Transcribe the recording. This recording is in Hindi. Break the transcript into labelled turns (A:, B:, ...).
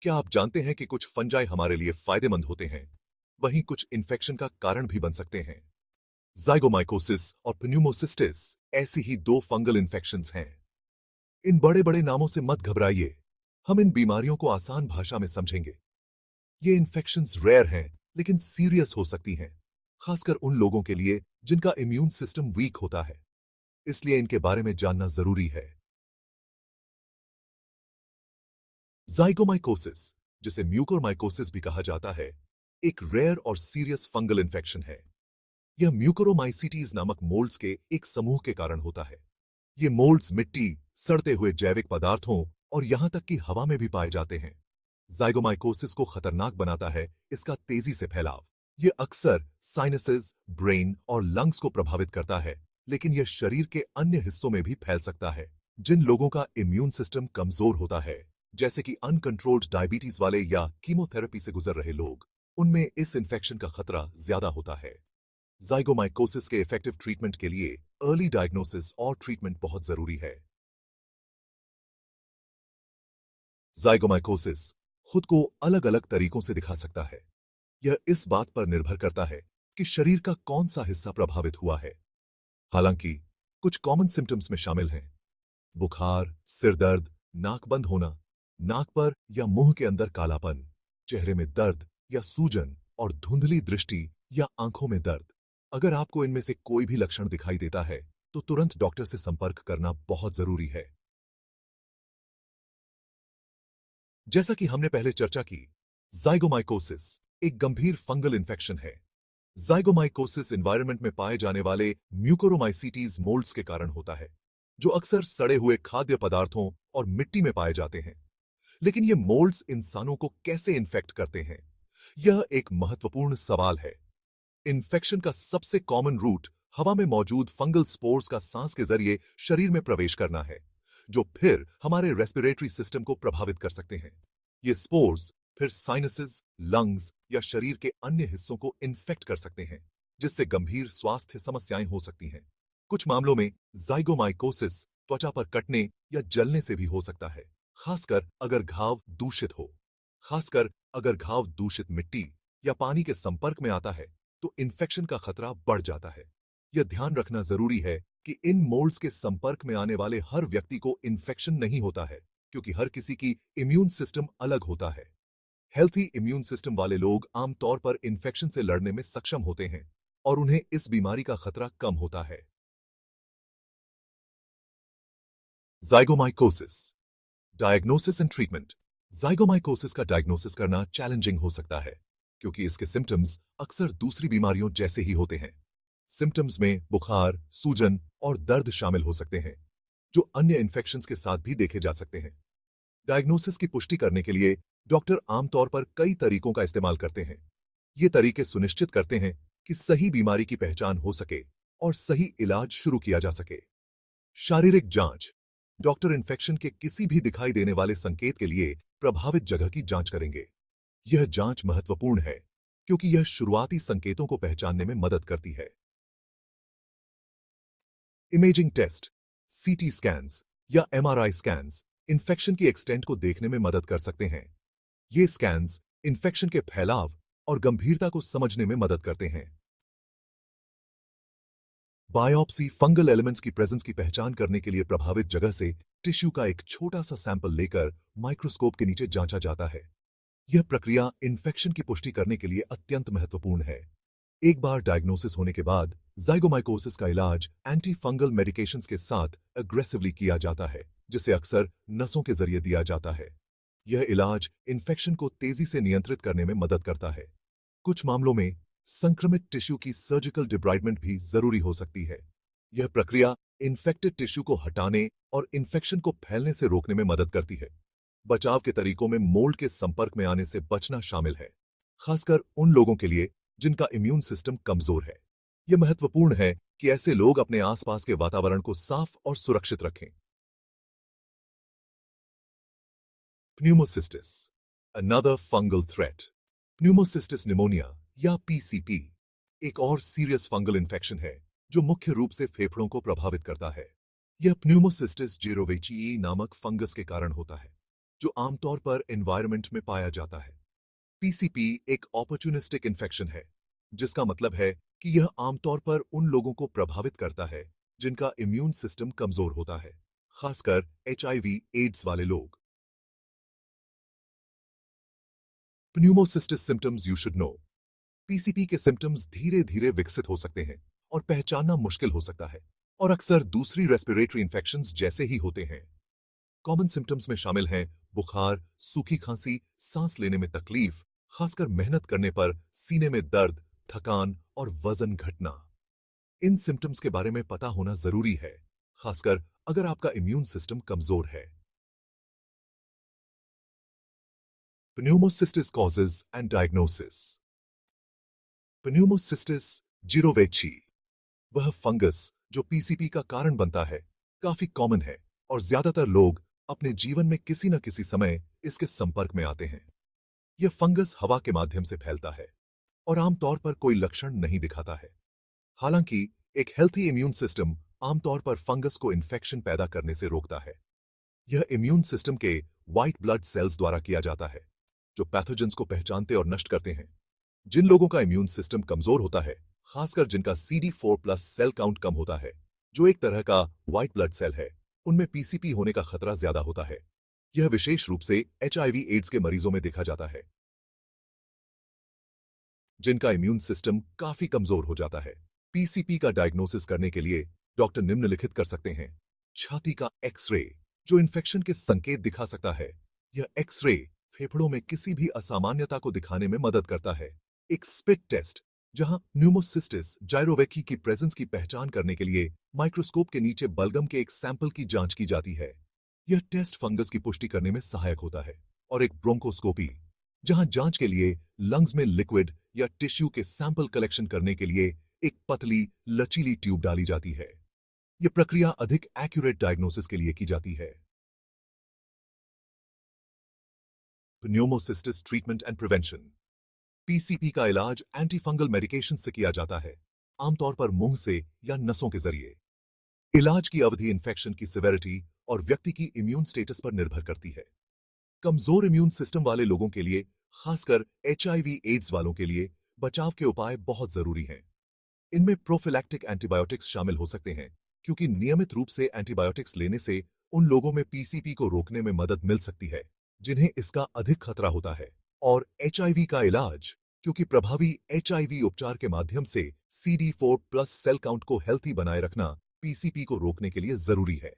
A: क्या आप जानते हैं कि कुछ फंजाई हमारे लिए फायदेमंद होते हैं, वहीं कुछ इन्फेक्शन का कारण भी बन सकते हैं। जाइगोमाइकोसिस और प्न्यूमोसिस्टिस ऐसी ही दो फंगल इन्फेक्शंस हैं। इन बड़े-बड़े नामों से मत घबराइए, हम इन बीमारियों को आसान भाषा में समझेंगे। ये इन्फेक्शंस रेयर हैं, लेकिन सीरियस हो सकती हैं, खासकर उन लोगों के लिए जिनका इम्यून सिस्टम वीक होता है। इसलिए इनके बारे में जानना जरूरी है। जाइगोमाइकोसिस, जिसे म्यूकोरमाइकोसिस भी कहा जाता है, एक रेयर और सीरियस फंगल इन्फेक्शन है। यह म्यूकोरोमाइसीटीज नामक मोल्ड्स के एक समूह के कारण होता है। ये मोल्ड्स मिट्टी, सड़ते हुए जैविक पदार्थों और यहां तक कि हवा में भी पाए जाते हैं। जाइगोमाइकोसिस को खतरनाक बनाता है इसका तेजी से फैलाव। ये अक्सर साइनसेस, ब्रेन और लंग्स को प्रभावित करता है, लेकिन यह शरीर के अन्य हिस्सों में भी फैल सकता है। जिन लोगों का इम्यून सिस्टम कमजोर होता है, जैसे कि अनकंट्रोल्ड डायबिटीज वाले या कीमोथेरेपी से गुजर रहे लोग, उनमें इस इन्फेक्शन का खतरा ज्यादा होता है। जाइगोमाइकोसिस के इफेक्टिव ट्रीटमेंट के लिए अर्ली डायग्नोसिस और ट्रीटमेंट बहुत जरूरी है। जाइगोमाइकोसिस खुद को अलग अलग तरीकों से दिखा सकता है। यह इस बात पर निर्भर करता है कि शरीर का कौन सा हिस्सा प्रभावित हुआ है। हालांकि कुछ कॉमन सिम्टम्स में शामिल हैं बुखार, सिर दर्द, नाक बंद होना, नाक पर या मुंह के अंदर कालापन, चेहरे में दर्द या सूजन और धुंधली दृष्टि या आंखों में दर्द। अगर आपको इनमें से कोई भी लक्षण दिखाई देता है, तो तुरंत डॉक्टर से संपर्क करना बहुत जरूरी है। जैसा कि हमने पहले चर्चा की, जाइगोमाइकोसिस एक गंभीर फंगल इन्फेक्शन है। जाइगोमाइकोसिस एनवायरनमेंट में पाए जाने वाले म्यूकोरोमाइसीटीज मोल्ड्स के कारण होता है, जो अक्सर सड़े हुए खाद्य पदार्थों और मिट्टी में पाए जाते हैं। लेकिन ये मोल्ड्स इंसानों को कैसे इन्फेक्ट करते हैं, यह एक महत्वपूर्ण सवाल है। इन्फेक्शन का सबसे कॉमन रूट हवा में मौजूद फंगल स्पोर्स का सांस के जरिए शरीर में प्रवेश करना है, जो फिर हमारे रेस्पिरेटरी सिस्टम को प्रभावित कर सकते हैं। ये स्पोर्स फिर साइनसेस, लंग्स या शरीर के अन्य हिस्सों को इन्फेक्ट कर सकते हैं, जिससे गंभीर स्वास्थ्य समस्याएं हो सकती हैं। कुछ मामलों में जाइगोमाइकोसिस त्वचा पर कटने या जलने से भी हो सकता है, खासकर अगर घाव दूषित हो। खासकर अगर घाव दूषित मिट्टी या पानी के संपर्क में आता है, तो इन्फेक्शन का खतरा बढ़ जाता है। यह ध्यान रखना जरूरी है कि इन मोल्ड्स के संपर्क में आने वाले हर व्यक्ति को इन्फेक्शन नहीं होता है, क्योंकि हर किसी की इम्यून सिस्टम अलग होता है। हेल्थी इम्यून सिस्टम वाले लोग आमतौर पर इन्फेक्शन से लड़ने में सक्षम होते हैं और उन्हें इस बीमारी का खतरा कम होता है। Zygomycosis diagnosis and treatment. Zygomycosis का डायग्नोसिस करना चैलेंजिंग हो सकता है, क्योंकि इसके सिम्टम्स अक्सर दूसरी बीमारियों जैसे ही होते हैं। सिम्टम्स में बुखार, सूजन और दर्द शामिल हो सकते हैं, जो अन्य इन्फेक्शंस के साथ भी देखे जा सकते हैं। डायग्नोसिस की पुष्टि करने के लिए डॉक्टर आमतौर पर कई तरीकों का इस्तेमाल करते हैं। ये तरीके सुनिश्चित करते हैं कि सही बीमारी की पहचान हो सके और सही इलाज शुरू किया जा सके। शारीरिक जांच। डॉक्टर इन्फेक्शन के किसी भी दिखाई देने वाले संकेत के लिए प्रभावित जगह की जांच करेंगे। यह जांच महत्वपूर्ण है, क्योंकि यह शुरुआती संकेतों को पहचानने में मदद करती है। इमेजिंग टेस्ट, सीटी स्कैन्स या एमआरआई स्कैन्स इन्फेक्शन की एक्सटेंट को देखने में मदद कर सकते हैं। ये स्कैन्स इन्फेक्शन के फैलाव और गंभीरता को समझने में मदद करते हैं। बायोप्सी फंगल एलिमेंट्स की प्रेजेंस की पहचान करने के लिए प्रभावित जगह से टिश्यू का एक छोटा सा सैंपल लेकर माइक्रोस्कोप के नीचे जांचा जाता है। यह प्रक्रिया इन्फेक्शन की पुष्टि करने के लिए अत्यंत महत्वपूर्ण है। एक बार डायग्नोसिस होने के बाद जाइगोमाइकोसिस का इलाज एंटी फंगल मेडिकेशंस के साथ एग्रेसिवली किया जाता है, जिसे अक्सर नसों के जरिए दिया जाता है। यह इलाज इन्फेक्शन को तेजी से नियंत्रित करने में मदद करता है। कुछ मामलों में संक्रमित टिश्यू की सर्जिकल डिब्राइडमेंट भी जरूरी हो सकती है। यह प्रक्रिया इन्फेक्टेड टिश्यू को हटाने और इन्फेक्शन को फैलने से रोकने में मदद करती है। बचाव के तरीकों में मोल्ड के संपर्क में आने से बचना शामिल है, खासकर उन लोगों के लिए जिनका इम्यून सिस्टम कमजोर है। यह महत्वपूर्ण है कि ऐसे लोग अपने आसपास के वातावरण को साफ और सुरक्षित रखें। प्न्यूमोसिस्टिस, अनदर फंगल थ्रेट। प्न्यूमोसिस्टिस निमोनिया या पीसीपी एक और सीरियस फंगल इन्फेक्शन है, जो मुख्य रूप से फेफड़ों को प्रभावित करता है। यह प्न्यूमोसिस्टिस जिरोविचिई नामक फंगस के कारण होता है, जो आमतौर पर एनवायरनमेंट में पाया जाता है। पीसीपी एक ऑपर्चुनिस्टिक इन्फेक्शन है, जिसका मतलब है कि यह आमतौर पर उन लोगों को प्रभावित करता है जिनका इम्यून सिस्टम कमजोर होता है, खासकर एचआईवी एड्स वाले लोग। Pneumocystis symptoms you should know. PCP के सिम्टम्स धीरे धीरे विकसित हो सकते हैं और पहचानना मुश्किल हो सकता है, और अक्सर दूसरी रेस्पिरेटरी इन्फेक्शंस जैसे ही होते हैं। कॉमन सिम्टम्स में शामिल हैं बुखार, सूखी खांसी, सांस लेने में तकलीफ, खासकर मेहनत करने पर सीने में दर्द, थकान और वजन घटना। इन सिम्टम्स के बारे में पता होना जरूरी है, खासकर अगर आपका इम्यून सिस्टम कमजोर है। प्न्यूमोसिस्टिस कॉजेज एंड डायग्नोसिस। प्न्यूमोसिस्टिस जिरोवेची, वह फंगस जो पीसीपी का कारण बनता है, काफी कॉमन है और ज्यादातर लोग अपने जीवन में किसी न किसी समय इसके संपर्क में आते हैं। यह फंगस हवा के माध्यम से फैलता है और आमतौर पर कोई लक्षण नहीं दिखाता है। हालांकि एक हेल्थी इम्यून सिस्टम आमतौर पर फंगस को इन्फेक्शन पैदा करने से रोकता है। यह इम्यून सिस्टम के व्हाइट ब्लड सेल्स द्वारा किया जाता है, जो पैथोजेंस को पहचानते और नष्ट करते हैं। जिन लोगों का इम्यून सिस्टम कमजोर होता है, खासकर जिनका CD4+ सेल काउंट कम होता है, जो एक तरह का व्हाइट ब्लड सेल है, उनमें पीसीपी होने का खतरा ज्यादा होता है। यह विशेष रूप से एचआईवी एड्स के मरीजों में देखा जाता है, जिनका इम्यून सिस्टम काफी कमजोर हो जाता है। पीसीपी का डायग्नोसिस करने के लिए डॉक्टर निम्नलिखित कर सकते हैं। छाती का एक्सरे, जो इन्फेक्शन के संकेत दिखा सकता है। यह एक्सरे फेफड़ों में किसी भी असामान्यता को दिखाने में मदद करता है। एक स्पिट टेस्ट, जहां न्यूमोसिस्टिस जाइरोवेकी की प्रेजेंस की पहचान करने के लिए माइक्रोस्कोप के नीचे बलगम के एक सैंपल की जांच की जाती है। यह टेस्ट फंगस की पुष्टि करने में सहायक होता है। और एक ब्रोंकोस्कोपी, जहां जांच के लिए लंग्स में लिक्विड या टिश्यू के सैंपल कलेक्शन करने के लिए एक पतली लचीली ट्यूब डाली जाती है। यह प्रक्रिया अधिक एक्यूरेट डायग्नोसिस के लिए की जाती है। प्न्यूमोसिस्टिस ट्रीटमेंट एंड प्रिवेंशन। पीसीपी का इलाज एंटीफंगल मेडिकेशन से किया जाता है, आमतौर पर मुंह से या नसों के जरिए। इलाज की अवधि इन्फेक्शन की सिवेरिटी और व्यक्ति की इम्यून स्टेटस पर निर्भर करती है। कमजोर इम्यून सिस्टम वाले लोगों के लिए, खासकर एचआईवी एड्स वालों के लिए, बचाव के उपाय बहुत जरूरी हैं। इनमें प्रोफिलैक्टिक एंटीबायोटिक्स शामिल हो सकते हैं, क्योंकि नियमित रूप से एंटीबायोटिक्स लेने से उन लोगों में पीसीपी को रोकने में मदद मिल सकती है जिन्हें इसका अधिक खतरा होता है। और एचआईवी का इलाज, क्योंकि प्रभावी एचआईवी उपचार के माध्यम से CD4+ सेल काउंट को हेल्थी बनाए रखना पीसीपी को रोकने के लिए जरूरी है।